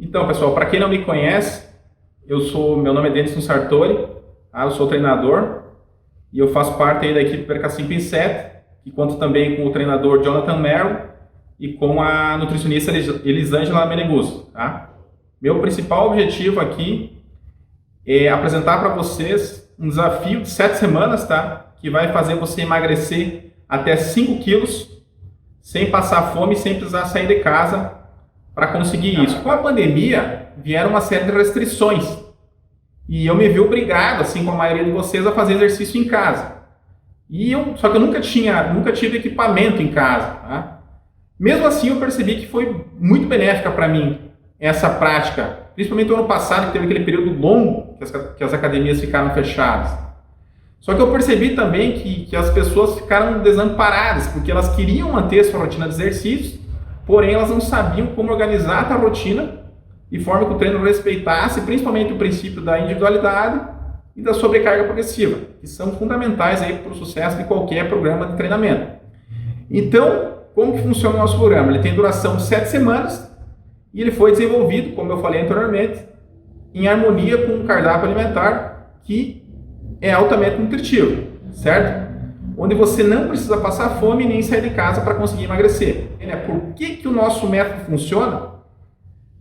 Então, pessoal, para quem não me conhece, meu nome é Denison Sartori, eu sou treinador e eu faço parte aí da equipe Percassim Pinset, e conto também com o treinador Jonathan Merlo e com a nutricionista Elisângela Meneguzzo, tá? Meu principal objetivo aqui é apresentar para vocês um desafio de 7 semanas, tá? Que vai fazer você emagrecer até 5 quilos sem passar fome, sem precisar sair de casa para conseguir isso. Com a pandemia, vieram uma série de restrições e eu me vi obrigado, assim como a maioria de vocês, a fazer exercício em casa. Só que eu nunca tive equipamento em casa, tá? Mesmo assim, eu percebi que foi muito benéfica para mim essa prática, principalmente no ano passado, que teve aquele período longo que as academias ficaram fechadas. Só que eu percebi também que as pessoas ficaram desamparadas, porque elas queriam manter sua rotina de exercícios, porém elas não sabiam como organizar a rotina de forma que o treino respeitasse principalmente o princípio da individualidade e da sobrecarga progressiva, que são fundamentais para o sucesso de qualquer programa de treinamento. Então, como que funciona o nosso programa? Ele tem duração de 7 semanas e ele foi desenvolvido, como eu falei anteriormente, em harmonia com um cardápio alimentar que é altamente nutritivo, certo? Onde você não precisa passar fome nem sair de casa para conseguir emagrecer. Por que o nosso método funciona?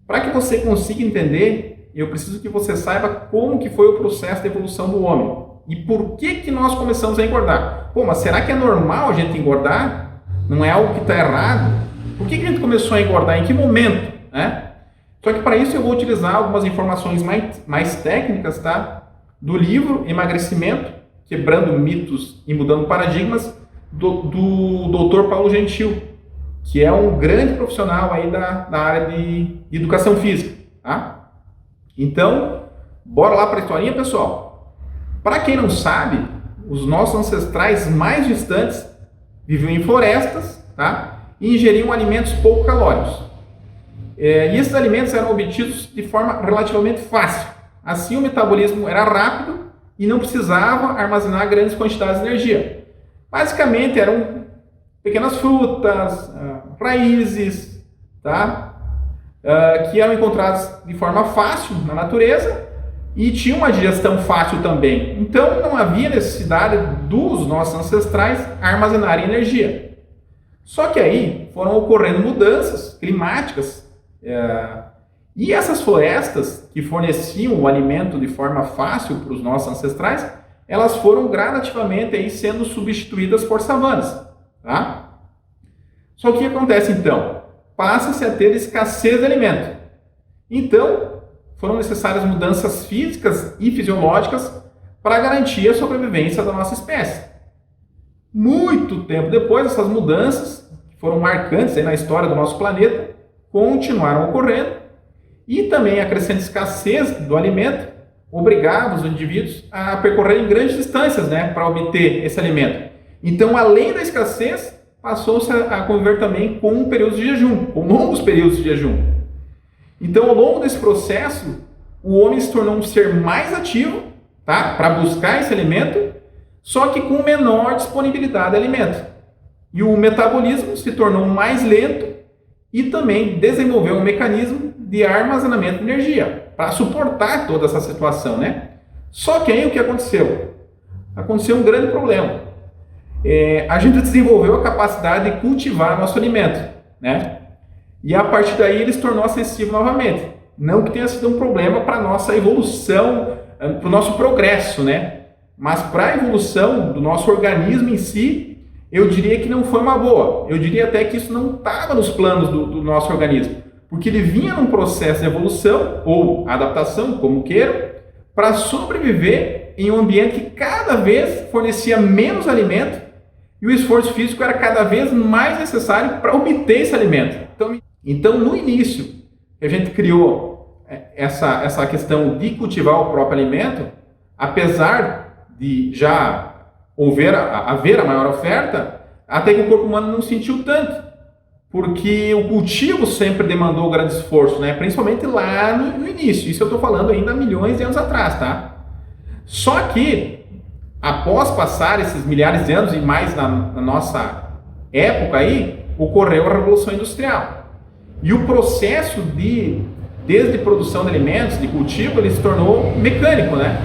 Para que você consiga entender, eu preciso que você saiba como que foi o processo de evolução do homem. E por que nós começamos a engordar? Mas será que é normal a gente engordar? Não é algo que está errado? Por que a gente começou a engordar? Em que momento? Né? Só que para isso eu vou utilizar algumas informações mais técnicas, tá? Do livro Emagrecimento, Quebrando Mitos e Mudando Paradigmas, do Dr. Paulo Gentil, que é um grande profissional aí da área de educação física, tá? Então, bora lá para a historinha, pessoal. Para quem não sabe, os nossos ancestrais mais distantes viviam em florestas, tá? E ingeriam alimentos pouco calóricos. E esses alimentos eram obtidos de forma relativamente fácil. Assim, o metabolismo era rápido e não precisava armazenar grandes quantidades de energia. Basicamente, eram pequenas frutas, raízes, tá? Que eram encontradas de forma fácil na natureza e tinham uma digestão fácil também. Então, não havia necessidade dos nossos ancestrais armazenarem energia. Só que aí foram ocorrendo mudanças climáticas e essas florestas que forneciam o alimento de forma fácil para os nossos ancestrais, elas foram gradativamente aí sendo substituídas por savanas, tá? Só que o que acontece então? Passa-se a ter escassez de alimento. Então, foram necessárias mudanças físicas e fisiológicas para garantir a sobrevivência da nossa espécie. Muito tempo depois, essas mudanças, que foram marcantes aí na história do nosso planeta, continuaram ocorrendo e também a crescente escassez do alimento obrigava os indivíduos a percorrerem grandes distâncias, né, para obter esse alimento. Então, além da escassez, passou-se a conviver também com um período de jejum, com longos períodos de jejum. Então, ao longo desse processo, o homem se tornou um ser mais ativo, tá, para buscar esse alimento, só que com menor disponibilidade de alimento. E o metabolismo se tornou mais lento e também desenvolveu um mecanismo de armazenamento de energia para suportar toda essa situação, né? Só que aí o que aconteceu? Aconteceu um grande problema. A gente desenvolveu a capacidade de cultivar nosso alimento, né? E a partir daí ele se tornou acessível novamente. Não que tenha sido um problema para a nossa evolução, para o nosso progresso, né? Mas para a evolução do nosso organismo em si, eu diria que não foi uma boa. Eu diria até que isso não estava nos planos do nosso organismo. Porque ele vinha num processo de evolução, ou adaptação, como queiram, para sobreviver em um ambiente que cada vez fornecia menos alimento e o esforço físico era cada vez mais necessário para obter esse alimento. Então, no início, que a gente criou essa questão de cultivar o próprio alimento, apesar de já haver a maior oferta, até que o corpo humano não sentiu tanto, porque o cultivo sempre demandou grande esforço, né? Principalmente lá no início. Isso eu estou falando ainda há milhões de anos atrás, tá? Só que, após passar esses milhares de anos e mais na nossa época aí, ocorreu a Revolução Industrial. E o processo de desde produção de alimentos, de cultivo, ele se tornou mecânico, né?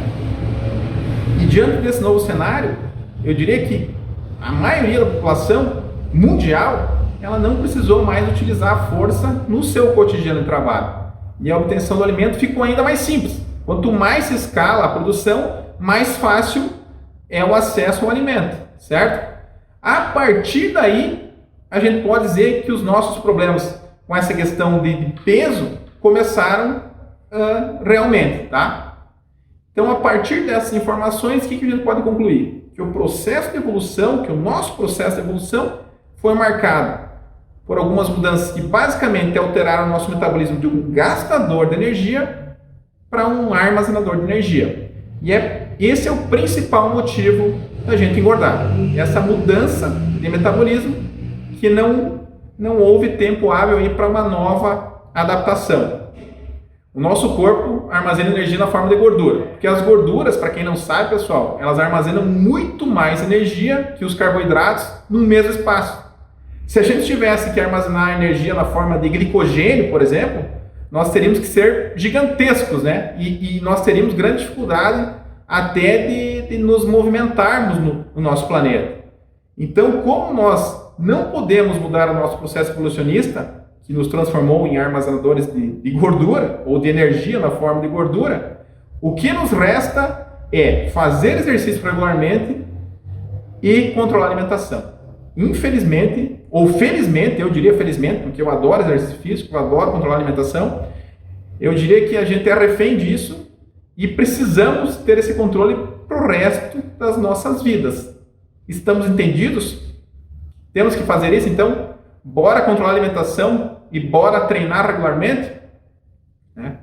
E diante desse novo cenário, eu diria que a maioria da população mundial, ela não precisou mais utilizar a força no seu cotidiano de trabalho. E a obtenção do alimento ficou ainda mais simples. Quanto mais se escala a produção, mais fácil é o acesso ao alimento, certo? A partir daí, a gente pode dizer que os nossos problemas com essa questão de peso começaram realmente, tá? Então, a partir dessas informações, o que a gente pode concluir? Que o processo de evolução, que o nosso processo de evolução foi marcado por algumas mudanças que basicamente alteraram o nosso metabolismo de um gastador de energia para um armazenador de energia. E esse é o principal motivo da gente engordar. Essa mudança de metabolismo que não houve tempo hábil para uma nova adaptação. O nosso corpo armazena energia na forma de gordura, porque as gorduras, para quem não sabe, pessoal, elas armazenam muito mais energia que os carboidratos no mesmo espaço. Se a gente tivesse que armazenar energia na forma de glicogênio, por exemplo, nós teríamos que ser gigantescos, né? E nós teríamos grande dificuldade até de nos movimentarmos no nosso planeta. Então, como nós não podemos mudar o nosso processo evolucionista, que nos transformou em armazenadores de gordura, ou de energia na forma de gordura, o que nos resta é fazer exercício regularmente e controlar a alimentação. Infelizmente, ou felizmente, eu diria felizmente, porque eu adoro exercício físico, eu adoro controlar a alimentação, eu diria que a gente é refém disso e precisamos ter esse controle para o resto das nossas vidas. Estamos entendidos? Temos que fazer isso, então? Bora controlar a alimentação e bora treinar regularmente? Né?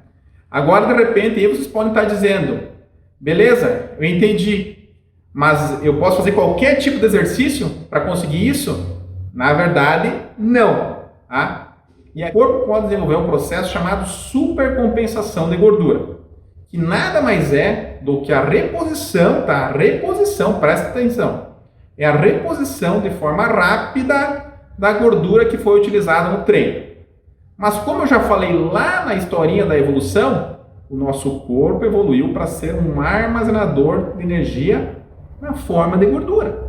Agora, de repente, aí vocês podem estar dizendo, beleza, eu entendi, mas eu posso fazer qualquer tipo de exercício para conseguir isso? Na verdade, não. Tá? E o corpo pode desenvolver um processo chamado supercompensação de gordura, que nada mais é do que a reposição, tá? Reposição, presta atenção. É a reposição de forma rápida da gordura que foi utilizada no treino. Mas como eu já falei lá na historinha da evolução, o nosso corpo evoluiu para ser um armazenador de energia na forma de gordura.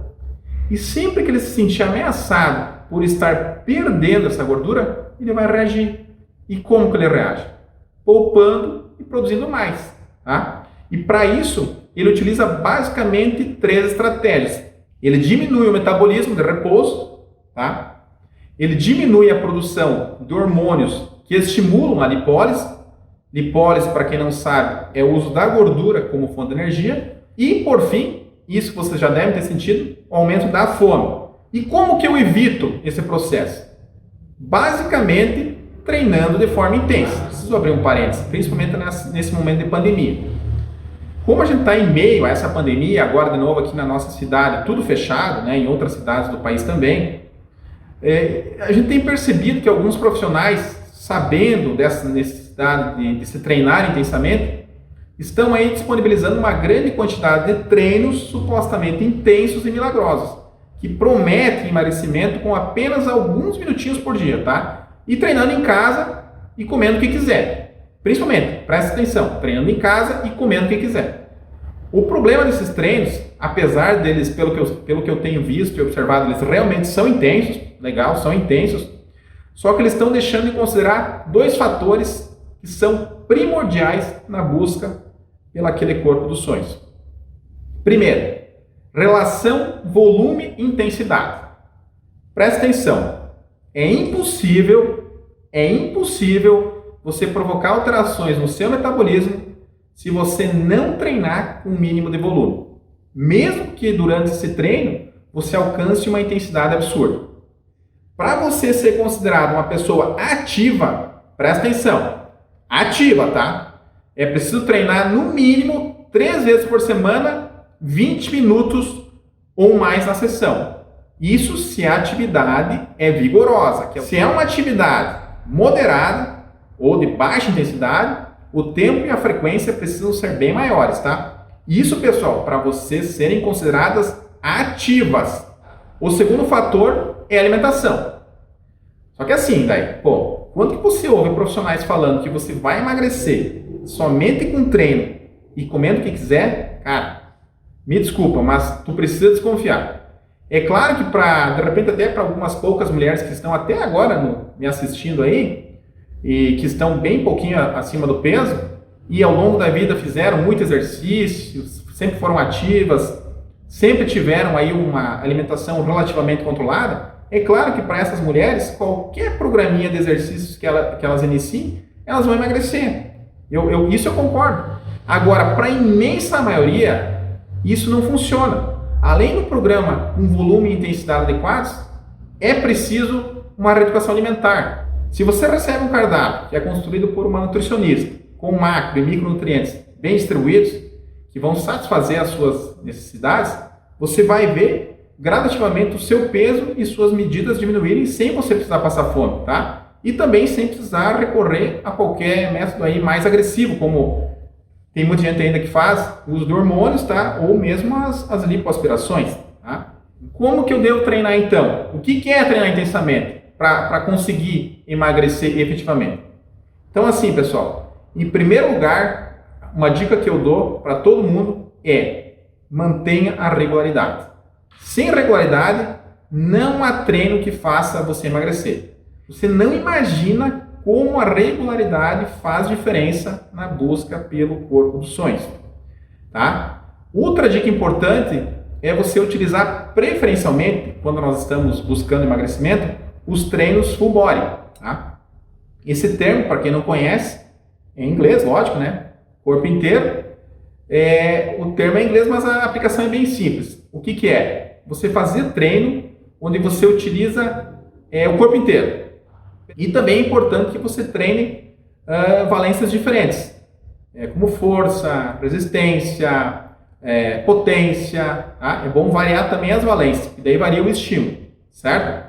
E sempre que ele se sentir ameaçado por estar perdendo essa gordura, ele vai reagir. E como que ele reage? Poupando e produzindo mais. Tá? E para isso, ele utiliza basicamente 3 estratégias. Ele diminui o metabolismo de repouso, tá? Ele diminui a produção de hormônios que estimulam a lipólise. Lipólise, para quem não sabe, é o uso da gordura como fonte de energia. E, por fim, isso você já deve ter sentido, o aumento da fome. E como que eu evito esse processo? Basicamente, treinando de forma intensa. Preciso abrir um parênteses, principalmente nesse momento de pandemia. Como a gente está em meio a essa pandemia, agora de novo aqui na nossa cidade, tudo fechado, né, em outras cidades do país também, a gente tem percebido que alguns profissionais, sabendo dessa necessidade de se treinar intensamente, estão aí disponibilizando uma grande quantidade de treinos supostamente intensos e milagrosos, que prometem emagrecimento com apenas alguns minutinhos por dia, tá? E treinando em casa e comendo o que quiser. Principalmente, presta atenção, treinando em casa e comendo o que quiser. O problema desses treinos, apesar deles, pelo que eu tenho visto e observado, eles realmente são intensos, legal, são intensos, só que eles estão deixando de considerar 2 fatores que são primordiais na busca pelo aquele corpo dos sonhos. Primeiro, relação volume-intensidade. Presta atenção, é impossível você provocar alterações no seu metabolismo se você não treinar com um mínimo de volume. Mesmo que durante esse treino você alcance uma intensidade absurda. Para você ser considerado uma pessoa ativa, presta atenção, ativa, tá? É preciso treinar no mínimo 3 vezes por semana, 20 minutos ou mais na sessão. Isso se a atividade é vigorosa. Se é uma atividade moderada ou de baixa intensidade, o tempo e a frequência precisam ser bem maiores, tá? Isso, pessoal, para vocês serem consideradas ativas. O segundo fator é a alimentação. Só que assim, daí, Quando que você ouve profissionais falando que você vai emagrecer somente com treino e comendo o que quiser, cara, me desculpa, mas tu precisa desconfiar. É claro que de repente até para algumas poucas mulheres que estão até agora me assistindo aí, e que estão bem pouquinho acima do peso, e ao longo da vida fizeram muito exercício, sempre foram ativas, sempre tiveram aí uma alimentação relativamente controlada, é claro que para essas mulheres, qualquer programinha de exercícios que elas iniciem, elas vão emagrecer. Isso eu concordo. Agora, para a imensa maioria, isso não funciona. Além do programa com volume e intensidade adequados, é preciso uma reeducação alimentar. Se você recebe um cardápio que é construído por uma nutricionista, com macro e micronutrientes bem distribuídos, que vão satisfazer as suas necessidades, você vai ver gradativamente o seu peso e suas medidas diminuírem sem você precisar passar fome, tá? E também sem precisar recorrer a qualquer método aí mais agressivo, como tem muita gente ainda que faz uso de hormônios, tá? Ou mesmo as lipoaspirações, tá? Como que eu devo treinar então? O que é treinar intensamente para conseguir emagrecer efetivamente? Então assim, pessoal, em primeiro lugar, uma dica que eu dou para todo mundo é: mantenha a regularidade. Sem regularidade, não há treino que faça você emagrecer. Você não imagina como a regularidade faz diferença na busca pelo corpo dos sonhos, tá? Outra dica importante é você utilizar preferencialmente, quando nós estamos buscando emagrecimento, os treinos full body, tá? Esse termo, para quem não conhece, é em inglês, lógico, né? Corpo inteiro. O termo é em inglês, mas a aplicação é bem simples. O que é? Você fazer treino onde você utiliza o corpo inteiro. E também é importante que você treine valências diferentes, como força, resistência, potência. Tá? É bom variar também as valências, que daí varia o estímulo, certo?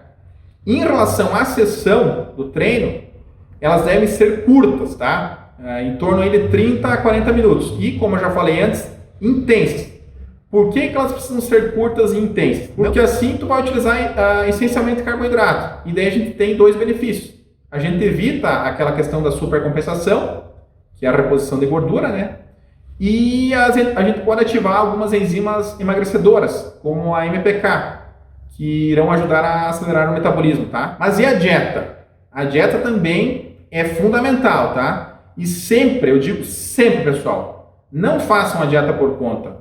Em relação à sessão do treino, elas devem ser curtas, tá? Em torno aí de 30 a 40 minutos. E, como eu já falei antes, intensas. Por que elas precisam ser curtas e intensas? Porque assim tu vai utilizar essencialmente carboidrato. E daí a gente tem dois benefícios. A gente evita aquela questão da supercompensação, que é a reposição de gordura, né? E a gente pode ativar algumas enzimas emagrecedoras, como a MPK, que irão ajudar a acelerar o metabolismo, tá? Mas e a dieta? A dieta também é fundamental, tá? E sempre, eu digo sempre, pessoal, não façam a dieta por conta.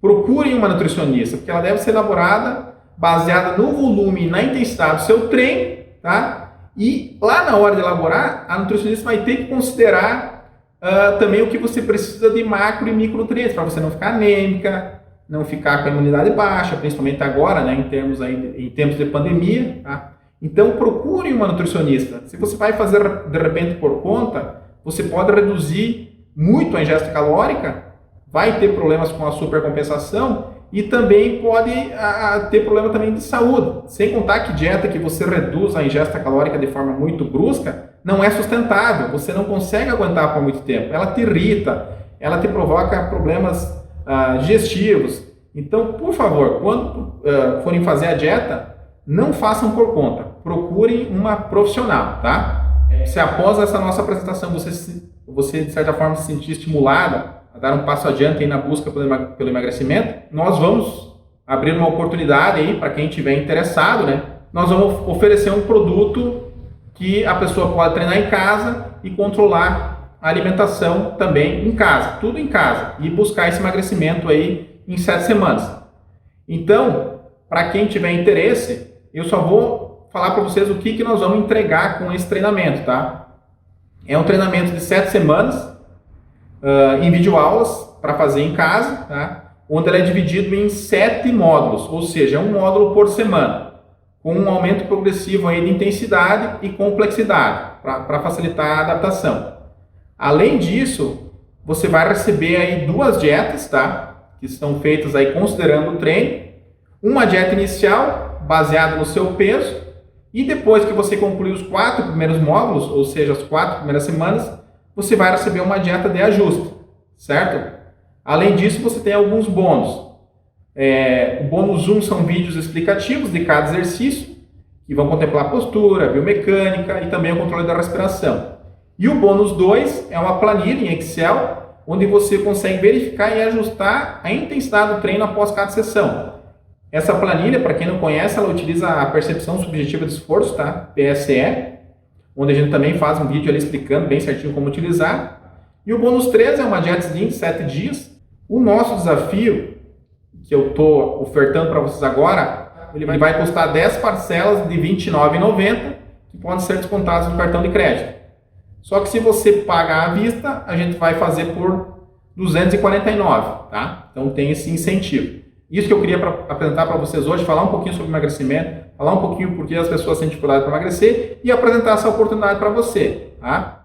Procurem uma nutricionista, porque ela deve ser elaborada baseada no volume e na intensidade do seu treino, tá? E lá na hora de elaborar, a nutricionista vai ter que considerar também o que você precisa de macro e micronutrientes, para você não ficar anêmica, não ficar com a imunidade baixa, principalmente agora, né, em tempos de pandemia, tá? Então procure uma nutricionista. Se você vai fazer de repente por conta, você pode reduzir muito a ingesta calórica, vai ter problemas com a supercompensação e também pode ter problema também de saúde. Sem contar que dieta que você reduz a ingesta calórica de forma muito brusca não é sustentável, você não consegue aguentar por muito tempo. Ela te irrita, ela te provoca problemas digestivos. Então, por favor, quando forem fazer a dieta, não façam por conta. Procurem uma profissional, tá? Se após essa nossa apresentação você de certa forma se sentir estimulada a dar um passo adiante aí na busca pelo emagrecimento, nós vamos abrir uma oportunidade aí para quem estiver interessado, né? Nós vamos oferecer um produto que a pessoa pode treinar em casa e controlar a alimentação também em casa, tudo em casa, e buscar esse emagrecimento aí em 7 semanas. Então, para quem tiver interesse, eu só vou falar para vocês o que nós vamos entregar com esse treinamento, tá? É um treinamento de 7 semanas, em videoaulas para fazer em casa, tá? Onde ele é dividido em 7 módulos, ou seja, um módulo por semana, com um aumento progressivo aí de intensidade e complexidade, para facilitar a adaptação. Além disso, você vai receber aí 2 dietas, tá? Que estão feitas aí considerando o treino, uma dieta inicial baseada no seu peso, e depois que você concluir os 4 primeiros módulos, ou seja, as 4 primeiras semanas, você vai receber uma dieta de ajuste, certo? Além disso, você tem alguns bônus. O bônus 1 são vídeos explicativos de cada exercício, que vão contemplar postura, biomecânica e também o controle da respiração. E o bônus 2 é uma planilha em Excel, onde você consegue verificar e ajustar a intensidade do treino após cada sessão. Essa planilha, para quem não conhece, ela utiliza a percepção subjetiva de esforço, tá? PSE, onde a gente também faz um vídeo ali explicando bem certinho como utilizar. E o bônus 3 é uma Jet Slim de 7 dias. O nosso desafio, que eu estou ofertando para vocês agora, ele vai custar 10 parcelas de R$ 29,90, que podem ser descontadas no cartão de crédito. Só que se você pagar à vista, a gente vai fazer por R$ 249, tá? Então tem esse incentivo. Isso que eu queria apresentar para vocês hoje, falar um pouquinho sobre emagrecimento, falar um pouquinho por que as pessoas têm dificuldade para emagrecer e apresentar essa oportunidade para você, tá?